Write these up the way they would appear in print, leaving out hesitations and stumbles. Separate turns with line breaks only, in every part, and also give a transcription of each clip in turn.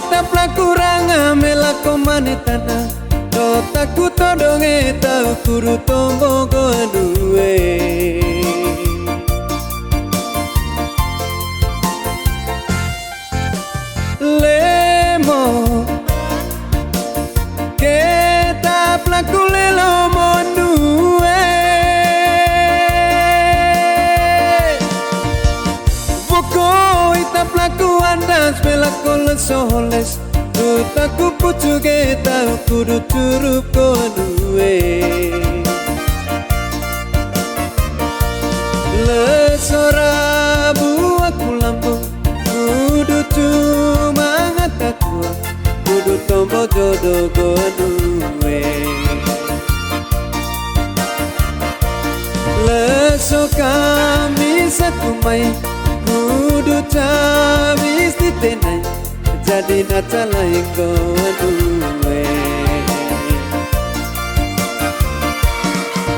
itapla kurang melako manetana dotaku todonge tau kuru tombo goanue lemo kita plaku lelo monue voko itaplaku andas melako lesoles taku pucuge tau kudu turup koanue lesora buaku lambung kudu cuma ngataku kudu tombo jodoh koanue leso kami sakumai kudu cabis di tenai jadi natalai koanue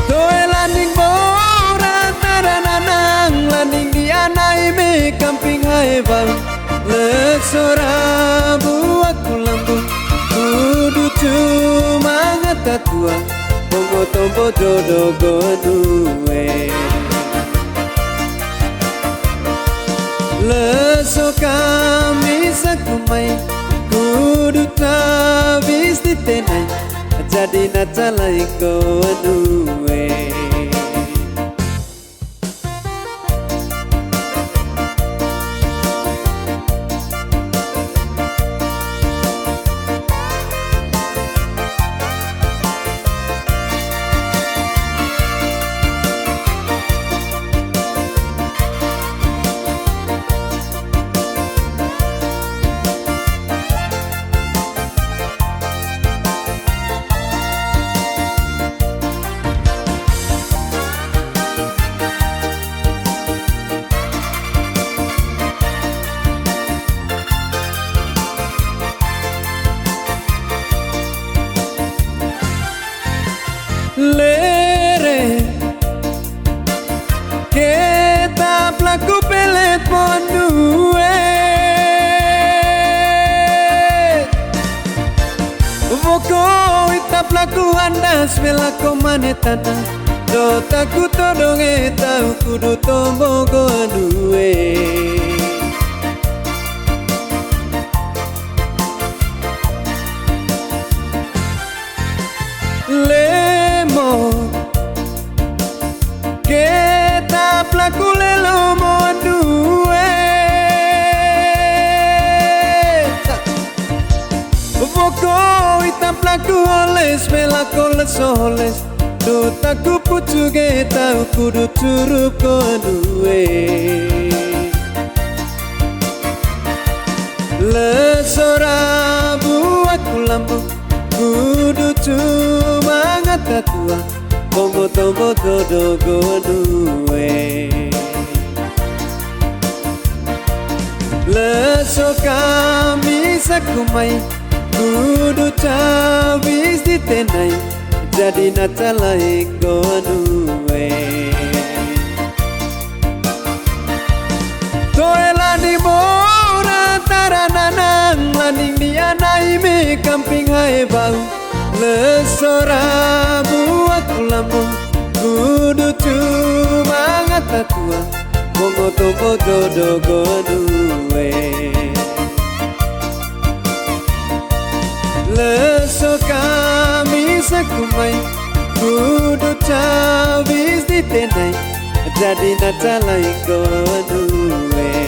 toe landing bora tarananang landing di anai me kamping haebang lesora buaku lambung kudu cuma ngatatua tombo tombo jodoh koanue leso kami sakumai kudu tabis di tenai jadi natalai koanue lere kita plaku pelet pondue voko ita plaku andas melako manetana dotaku todonge tau kudu tombo koanue kita plaku lelo monue voko ita plaku oles melako lesoles dotaku pucuge tau kudu turup koanue lesora buaku lambung kudu cuma ngatatua tombo tombo jodoh koanue leso kami sakumai kudu cabis di tenai jadi natalai koanue toe lani bora tarananang landing di anai me kamping haebau lesora buaku lambung kudu cuma ngatatua bongo tombo jodoh koanue leso kami sakumai kudu cabis di tenai jadi natalai koanue